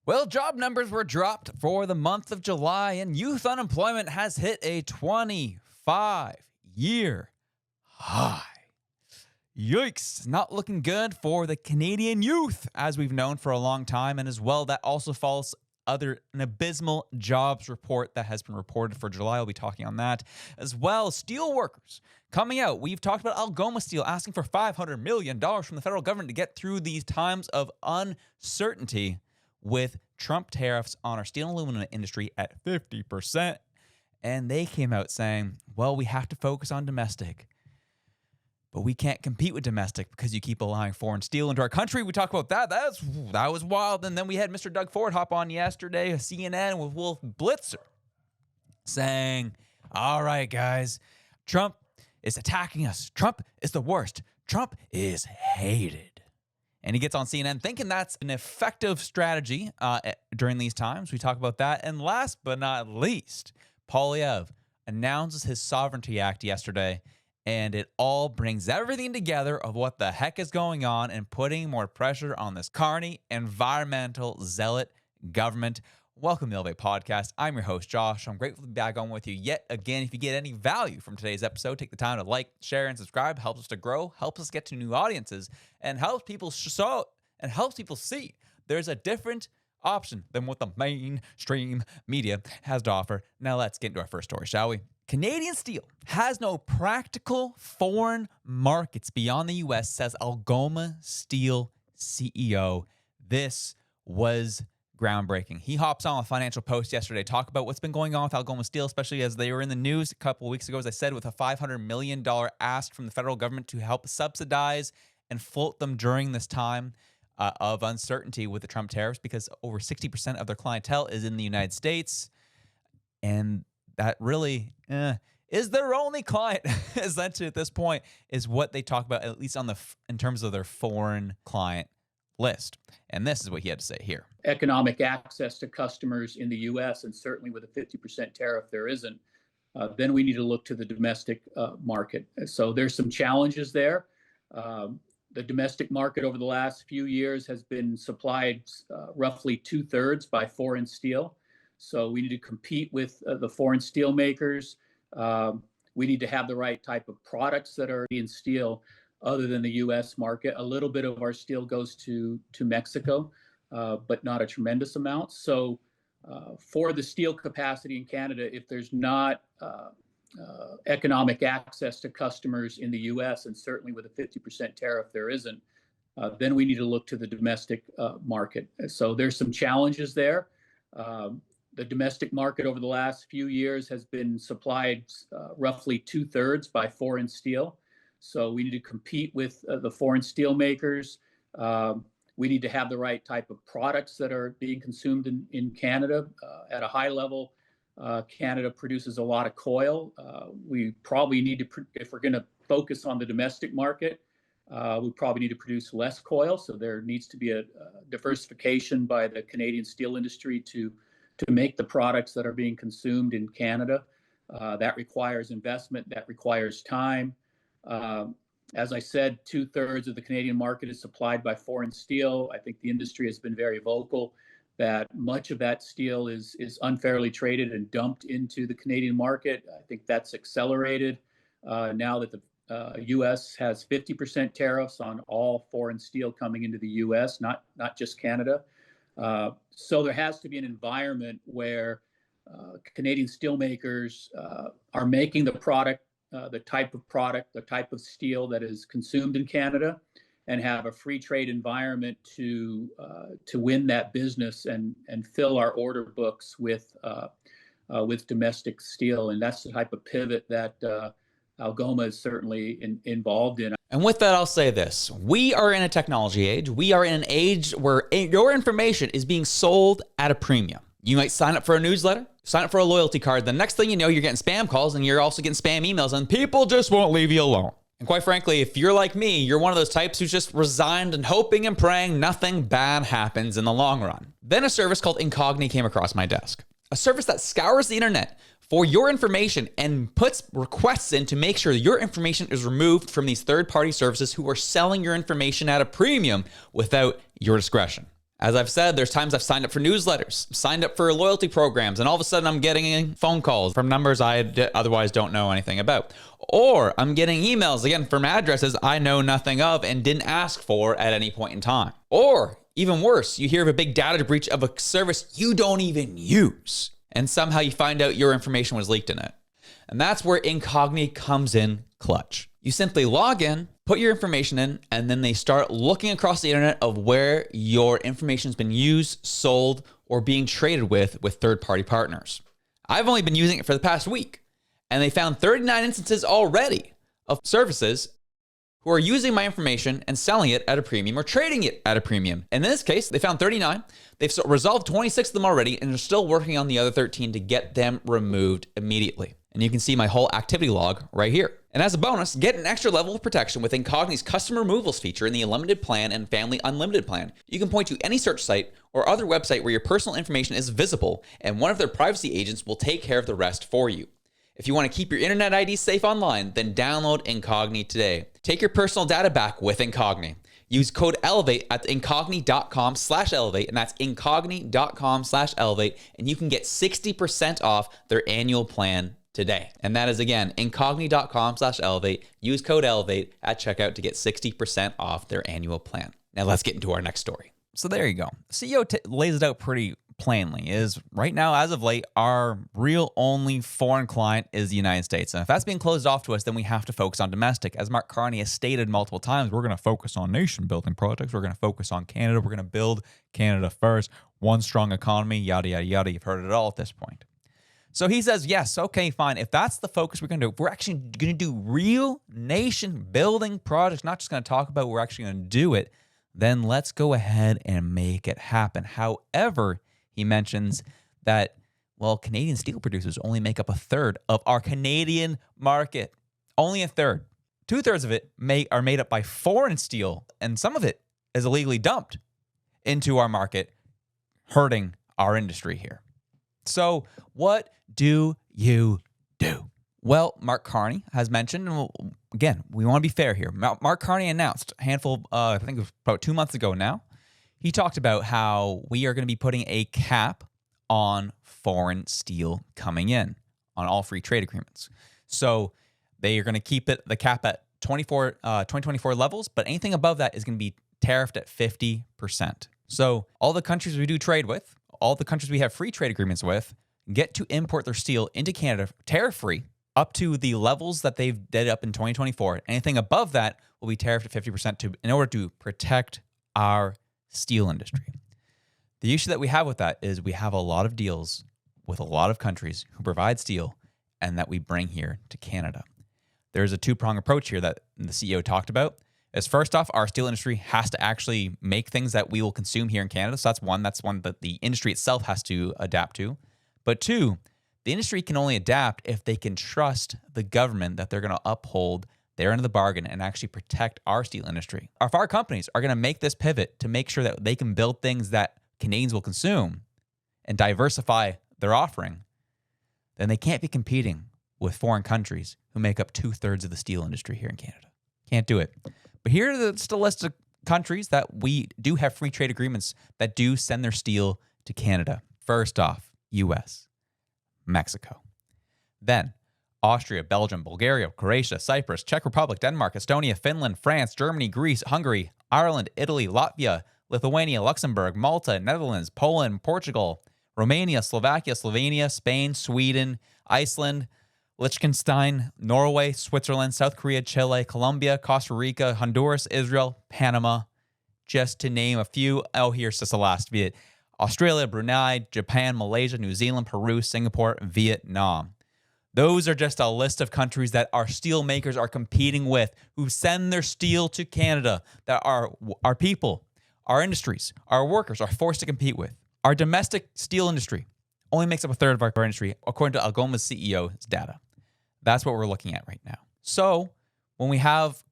Well, job numbers were dropped for the month of July, and youth unemployment has hit a 25-year high. Yikes, not looking good for the Canadian youth, as we've known for a long time, and as well, that also follows an abysmal jobs report that has been reported for July. I'll be talking on that. As well, steel workers coming out. We've talked about Algoma Steel asking for $500 million from the federal government to get through these times of uncertainty with Trump tariffs on our steel and aluminum industry at 50%. And they came out saying, well, we have to focus on domestic, but we can't compete with domestic because you keep allowing foreign steel into our country. We talked about that. That was wild. And then we had Mr. Doug Ford hop on yesterday, CNN with Wolf Blitzer, saying, all right, guys, Trump is attacking us. Trump is the worst. Trump is hated. And he gets on CNN thinking that's an effective strategy during these times. We talk about that. And last but not least, Poilievre announces his Sovereignty Act yesterday, and it all brings everything together of what the heck is going on and putting more pressure on this Carney environmental zealot government. Welcome to the Elevate Podcast. I'm your host, Josh. I'm grateful to be back on with you yet again. If you get any value from today's episode, take the time to like, share, and subscribe. Helps us to grow, helps us get to new audiences, and helps people see there's a different option than what the mainstream media has to offer. Now let's get into our first story, shall we? Canadian steel has no practical foreign markets beyond the U.S., says Algoma Steel CEO. This was groundbreaking. He hops on a Financial Post yesterday, talk about what's been going on with Algoma Steel, especially as they were in the news a couple of weeks ago, as I said, with a $500 million ask from the federal government to help subsidize and float them during this time of uncertainty with the Trump tariffs, because over 60% of their clientele is in the United States. And that really is their only client, essentially, at this point, is what they talk about, at least in terms of their foreign client list. And this is what he had to say here. Economic access to customers in the U.S., and certainly with a 50% tariff, there isn't. Then we need to look to the domestic market. So there's some challenges there. The domestic market over the last few years has been supplied roughly 2/3 by foreign steel. So we need to compete with the foreign steel makers. We need to have the right type of products that are in steel other than the U.S. market. A little bit of our steel goes to Mexico, but not a tremendous amount. So for the steel capacity in Canada, if there's not economic access to customers in the U.S., and certainly with a 50% tariff, there isn't, then we need to look to the domestic market. So there's some challenges there. The domestic market over the last few years has been supplied roughly 2/3 by foreign steel. So we need to compete with the foreign steel makers. We need to have the right type of products that are being consumed in Canada. At a high level, Canada produces a lot of coil. We probably need to, if we're going to focus on the domestic market, we probably need to produce less coil. So there needs to be a diversification by the Canadian steel industry to make the products that are being consumed in Canada. That requires investment, that requires time. As I said, 2/3 of the Canadian market is supplied by foreign steel. I think the industry has been very vocal that much of that steel is unfairly traded and dumped into the Canadian market. I think that's accelerated now that the U.S. has 50% tariffs on all foreign steel coming into the U.S., not just Canada. So there has to be an environment where Canadian steelmakers are making the product, the type of steel that is consumed in Canada, and have a free trade environment to win that business and fill our order books with domestic steel. And that's the type of pivot that Algoma is certainly involved in. And with that, I'll say this. We are in a technology age. We are in an age where your information is being sold at a premium. You might sign up for a newsletter, sign up for a loyalty card. The next thing you know, you're getting spam calls and you're also getting spam emails, and people just won't leave you alone. And quite frankly, if you're like me, you're one of those types who's just resigned and hoping and praying nothing bad happens in the long run. Then a service called Incogni came across my desk. A service that scours the internet for your information and puts requests in to make sure your information is removed from these third-party services who are selling your information at a premium without your discretion. As I've said, there's times I've signed up for newsletters, signed up for loyalty programs, and all of a sudden I'm getting phone calls from numbers I otherwise don't know anything about. Or I'm getting emails, again, from addresses I know nothing of and didn't ask for at any point in time. Or even worse, you hear of a big data breach of a service you don't even use, and somehow you find out your information was leaked in it. And that's where Incogni comes in clutch. You simply log in, put your information in, and then they start looking across the internet of where your information's been used, sold, or being traded with third-party partners. I've only been using it for the past week, and they found 39 instances already of services who are using my information and selling it at a premium or trading it at a premium. And in this case, they found 39. They've resolved 26 of them already, and they're still working on the other 13 to get them removed immediately. And you can see my whole activity log right here. And as a bonus, get an extra level of protection with Incogni's custom removals feature in the Unlimited plan and Family Unlimited plan. You can point to any search site or other website where your personal information is visible, and one of their privacy agents will take care of the rest for you. If you want to keep your internet ID safe online, then download Incogni today. Take your personal data back with Incogni. Use code ELEVATE at incogni.com/elevate, and that's incogni.com/elevate, and you can get 60% off their annual plan today. And that is, again, incogni.com/elevate. Use code ELEVATE at checkout to get 60% off their annual plan. Now let's get into our next story. So there you go. CEO lays it out pretty plainly. Is right now, as of late, our real only foreign client is the United States. And if that's being closed off to us, then we have to focus on domestic. As Mark Carney has stated multiple times, we're going to focus on nation building projects. We're going to focus on Canada. We're going to build Canada first. One strong economy, yada, yada, yada. You've heard it all at this point. So he says, yes, okay, fine. If that's the focus we're going to do, if we're actually going to do real nation building projects, not just going to talk about, we're actually going to do it, then let's go ahead and make it happen. However, he mentions that, well, Canadian steel producers only make up a third of our Canadian market. Only a third. 2/3 of it are made up by foreign steel, and some of it is illegally dumped into our market, hurting our industry here. So what do you do? Well, Mark Carney has mentioned, and again, we want to be fair here. Mark Carney announced a handful, I think it was about 2 months ago now, he talked about how we are going to be putting a cap on foreign steel coming in on all free trade agreements. So they are going to keep the cap at 2024 levels, but anything above that is going to be tariffed at 50%. So all the countries we do trade with, all the countries we have free trade agreements with, get to import their steel into Canada tariff-free up to the levels that they've did up in 2024. Anything above that will be tariffed at 50% in order to protect our steel industry. The issue that we have with that is we have a lot of deals with a lot of countries who provide steel and that we bring here to Canada. There's a two-pronged approach here that the CEO talked about. Is first off, our steel industry has to actually make things that we will consume here in Canada. So that's one that the industry itself has to adapt to. But two, the industry can only adapt if they can trust the government that they're going to uphold their end of the bargain and actually protect our steel industry. If our companies are going to make this pivot to make sure that they can build things that Canadians will consume and diversify their offering, then they can't be competing with foreign countries who make up 2/3 of the steel industry here in Canada. Can't do it. But here are just a list of countries that we do have free trade agreements that do send their steel to Canada. First off, US, Mexico. Then Austria, Belgium, Bulgaria, Croatia, Cyprus, Czech Republic, Denmark, Estonia, Finland, France, Germany, Greece, Hungary, Ireland, Italy, Latvia, Lithuania, Luxembourg, Malta, Netherlands, Poland, Portugal, Romania, Slovakia, Slovenia, Spain, Sweden, Iceland, Liechtenstein, Norway, Switzerland, South Korea, Chile, Colombia, Costa Rica, Honduras, Israel, Panama, just to name a few. Oh, here's just the last bit. Australia, Brunei, Japan, Malaysia, New Zealand, Peru, Singapore, Vietnam. Those are just a list of countries that our steel makers are competing with, who send their steel to Canada, that our people, our industries, our workers are forced to compete with. Our domestic steel industry only makes up a third of our industry, according to Algoma's CEO's data. That's what we're looking at right now. So when we have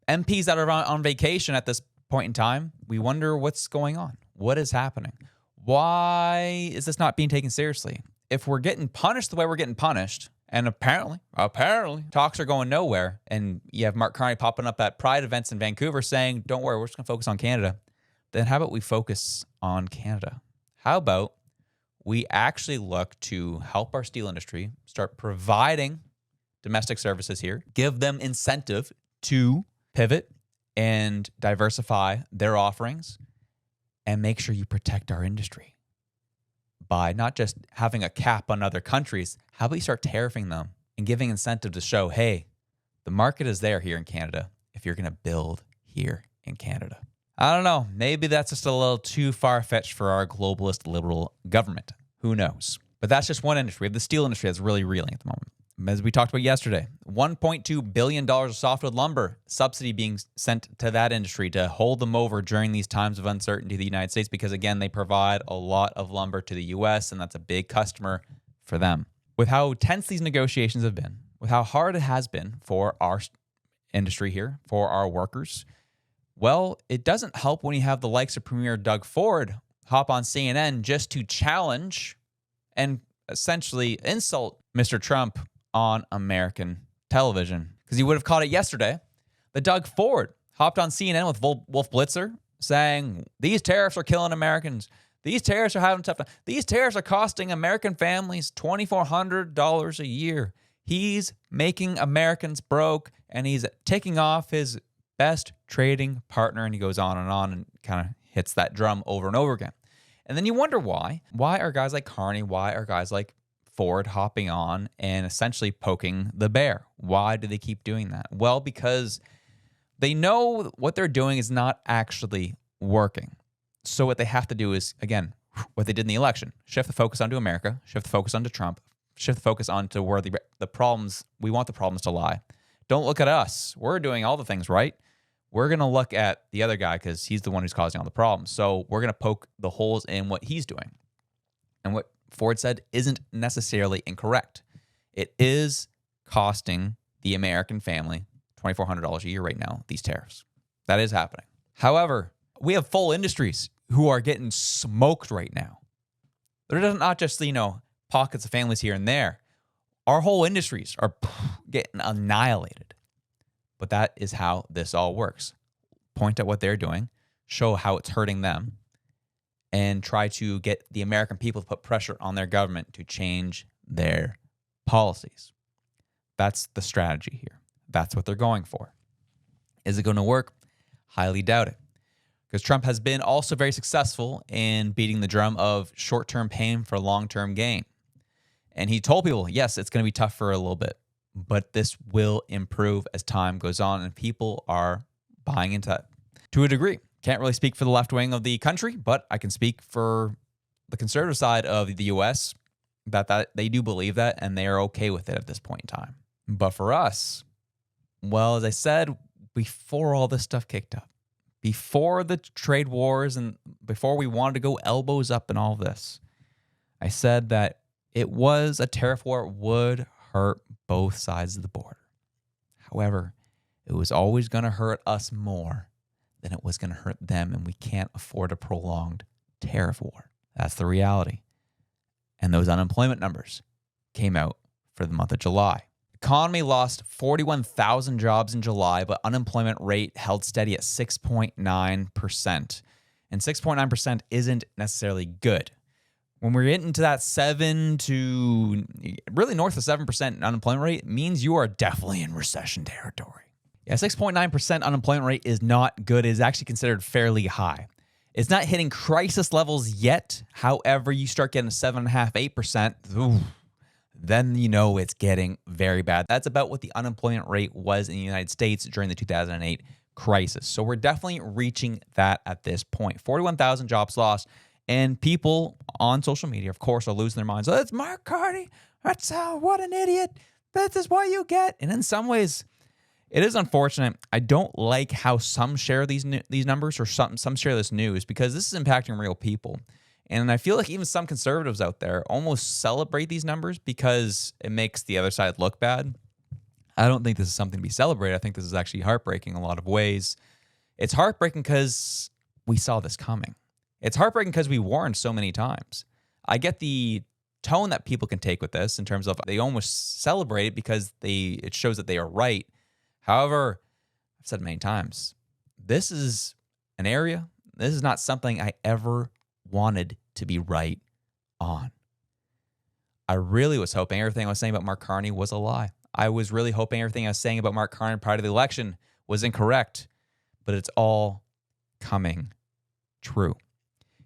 MPs that are on vacation at this point in time, we wonder what's going on. What is happening? Why is this not being taken seriously? If we're getting punished the way we're getting punished, and apparently, talks are going nowhere, and you have Mark Carney popping up at Pride events in Vancouver saying, don't worry, we're just going to focus on Canada, then how about we focus on Canada? How about we actually look to help our steel industry start providing domestic services here, give them incentive to pivot and diversify their offerings, and make sure you protect our industry by not just having a cap on other countries. How about you start tariffing them and giving incentive to show, hey, the market is there here in Canada if you're going to build here in Canada. I don't know. Maybe that's just a little too far-fetched for our globalist liberal government. Who knows? But that's just one industry. We have the steel industry that's really reeling at the moment. As we talked about yesterday, $1.2 billion of softwood lumber subsidy being sent to that industry to hold them over during these times of uncertainty in the United States because, again, they provide a lot of lumber to the U.S., and that's a big customer for them. With how tense these negotiations have been, with how hard it has been for our industry here, for our workers, well, it doesn't help when you have the likes of Premier Doug Ford hop on CNN just to challenge and essentially insult Mr. Trump on American television. Because you would have caught it yesterday that Doug Ford hopped on CNN with Wolf Blitzer saying, these tariffs are killing Americans. These tariffs are having a tough time. These tariffs are costing American families $2,400 a year. He's making Americans broke, and he's taking off his best trading partner, and he goes on and kind of hits that drum over and over again. And then you wonder why. Why are guys like Carney, why are guys like Ford hopping on and essentially poking the bear? Why do they keep doing that? Well, because they know what they're doing is not actually working. So what they have to do is, again, what they did in the election, shift the focus onto America, shift the focus onto Trump, shift the focus onto where the problems, we want the problems to lie. Don't look at us. We're doing all the things right. We're going to look at the other guy because he's the one who's causing all the problems. So we're going to poke the holes in what he's doing. And what Ford said isn't necessarily incorrect. It is costing the American family $2,400 a year right now, these tariffs. That is happening. However, we have full industries who are getting smoked right now. They're not just, pockets of families here and there. Our whole industries are getting annihilated. But that is how this all works. Point at what they're doing, show how it's hurting them, and try to get the American people to put pressure on their government to change their policies. That's the strategy here. That's what they're going for. Is it going to work? Highly doubt it. Because Trump has been also very successful in beating the drum of short-term pain for long-term gain. And he told people, yes, it's going to be tough for a little bit, but this will improve as time goes on, and people are buying into that to a degree. Can't really speak for the left wing of the country, but I can speak for the conservative side of the U.S. that they do believe that, and they are okay with it at this point in time. But for us, well, as I said, before all this stuff kicked up, before the trade wars and before we wanted to go elbows up in all this, I said that it was a tariff war would hurt both sides of the border. However, it was always going to hurt us more than it was going to hurt them, and we can't afford a prolonged tariff war. That's the reality. And those unemployment numbers came out for the month of July. Economy lost 41,000 jobs in July, but unemployment rate held steady at 6.9%. And 6.9% isn't necessarily good. When we're getting to that 7 to really north of 7% unemployment rate, it means you are definitely in recession territory. Yeah, 6.9% unemployment rate is not good. It is actually considered fairly high. It's not hitting crisis levels yet. However, you start getting 7.5%, 8%, then you know it's getting very bad. That's about what the unemployment rate was in the United States during the 2008 crisis. So we're definitely reaching that at this point. 41,000 jobs lost. And people on social media, of course, are losing their minds. Oh, it's Mark Carney. That's what an idiot. This is what you get. And in some ways, it is unfortunate. I don't like how some share these numbers or some share this news because this is impacting real people. And I feel like even some conservatives out there almost celebrate these numbers because it makes the other side look bad. I don't think this is something to be celebrated. I think this is actually heartbreaking in a lot of ways. It's heartbreaking because we saw this coming. It's heartbreaking because we warned so many times. I get the tone that people can take with this in terms of they almost celebrate it because it shows that they are right. However, I've said many times, this is an area, this is not something I ever wanted to be right on. I really was hoping everything I was saying about Mark Carney was a lie. I was really hoping everything I was saying about Mark Carney prior to the election was incorrect, but it's all coming true.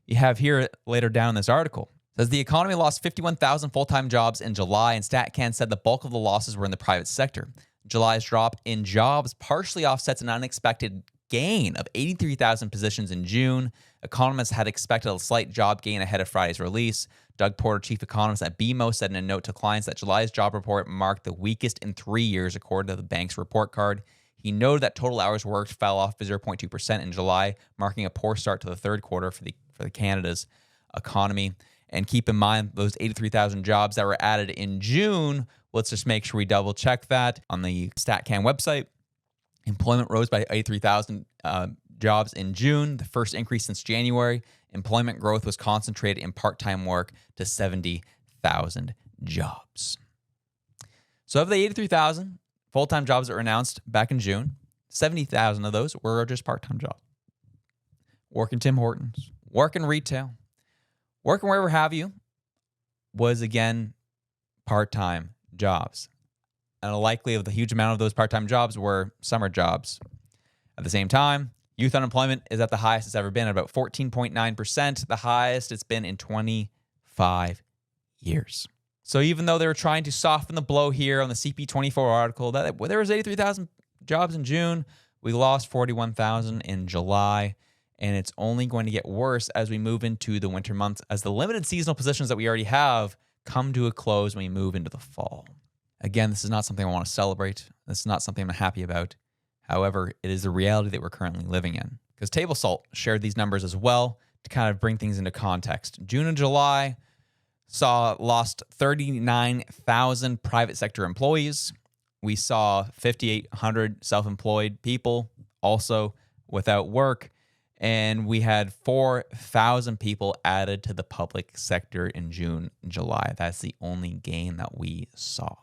You have here later down in this article, it says the economy lost 51,000 full-time jobs in July, and StatCan said the bulk of the losses were in the private sector. July's drop in jobs partially offsets an unexpected gain of 83,000 positions in June. Economists had expected a slight job gain ahead of Friday's release. Doug Porter, chief economist at BMO, said in a note to clients that July's job report marked the weakest in 3 years, according to the bank's report card. He noted that total hours worked fell off by 0.2% in July, marking a poor start to the third quarter for the Canada's economy. And keep in mind, those 83,000 jobs that were added in June, let's just make sure we double check that on the StatCan website. Employment rose by 83,000 jobs in June, the first increase since January. Employment growth was concentrated in part-time work to 70,000 jobs. So of the 83,000 full-time jobs that were announced back in June, 70,000 of those were just part-time jobs. Working Tim Hortons, working retail, working wherever have you, was again part-time jobs. And likely of the huge amount of those part-time jobs were summer jobs. At the same time, youth unemployment is at the highest it's ever been, at about 14.9%, the highest it's been in 25 years. So even though they were trying to soften the blow here on the CP24 article, that there was 83,000 jobs in June, we lost 41,000 in July, and it's only going to get worse as we move into the winter months, as the limited seasonal positions that we already have come to a close when we move into the fall. Again, this is not something I want to celebrate. This is not something I'm happy about. However, it is the reality that we're currently living in. Because Table Salt shared these numbers as well to kind of bring things into context. June and July lost 39,000 private sector employees. We saw 5,800 self-employed people also without work. And we had 4,000 people added to the public sector in June and July. That's the only gain that we saw.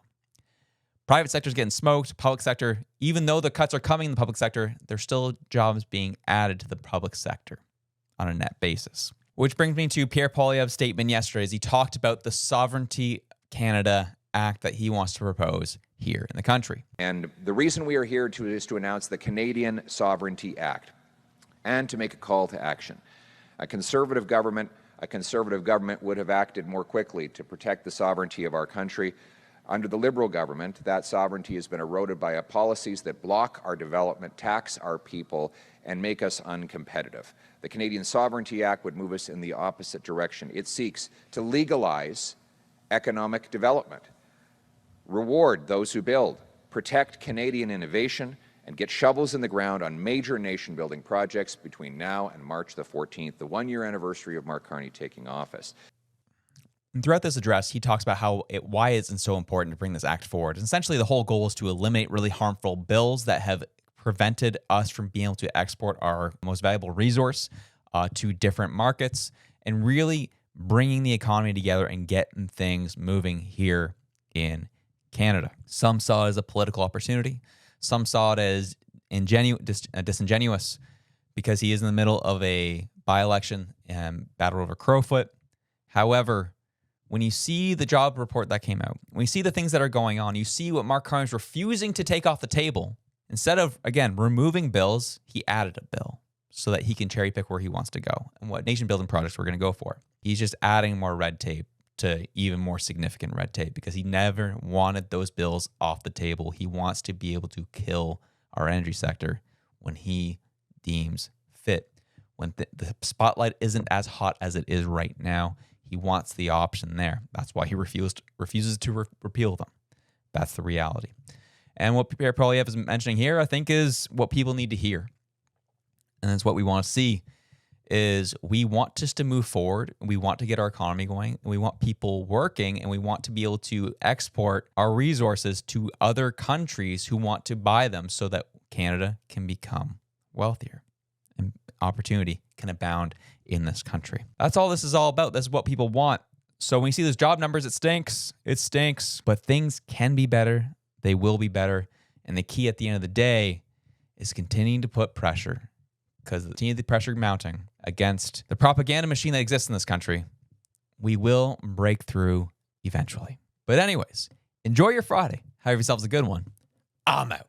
Private sector is getting smoked. Public sector, even though the cuts are coming in the public sector, there's still jobs being added to the public sector on a net basis. Which brings me to Pierre Poilievre's statement yesterday as he talked about the Sovereignty Canada Act that he wants to propose here in the country. And the reason we are here is to announce the Canadian Sovereignty Act and to make a call to action. A conservative government would have acted more quickly to protect the sovereignty of our country. Under the Liberal government, that sovereignty has been eroded by policies that block our development, tax our people, and make us uncompetitive. The Canadian Sovereignty Act would move us in the opposite direction. It seeks to legalize economic development, reward those who build, protect Canadian innovation, and get shovels in the ground on major nation-building projects between now and March the 14th, the one-year anniversary of Mark Carney taking office. And throughout this address, he talks about why it's so important to bring this act forward. And essentially, the whole goal is to eliminate really harmful bills that have prevented us from being able to export our most valuable resource to different markets and really bringing the economy together and getting things moving here in Canada. Some saw it as a political opportunity. Some saw it as disingenuous because he is in the middle of a by-election and battle over Crowfoot. However, when you see the job report that came out, when you see the things that are going on, you see what Mark Carney is refusing to take off the table. Instead of, again, removing bills, he added a bill so that he can cherry pick where he wants to go and what nation building projects we're going to go for. He's just adding more red tape to even more significant red tape because he never wanted those bills off the table. He wants to be able to kill our energy sector when he deems fit. When the spotlight isn't as hot as it is right now, he wants the option there. That's why he refuses to repeal them. That's the reality. And what Pierre Poilievre is mentioning here, I think, is what people need to hear. And that's what we want to see is we want just to move forward. We want to get our economy going. And we want people working. And we want to be able to export our resources to other countries who want to buy them so that Canada can become wealthier and opportunity can abound in this country. That's all this is all about. This is what people want. So when you see those job numbers, it stinks. It stinks. But things can be better. They will be better. And the key at the end of the day is continuing to put pressure because the pressure mounting against the propaganda machine that exists in this country, we will break through eventually. But anyways, enjoy your Friday. Have yourselves a good one. I'm out.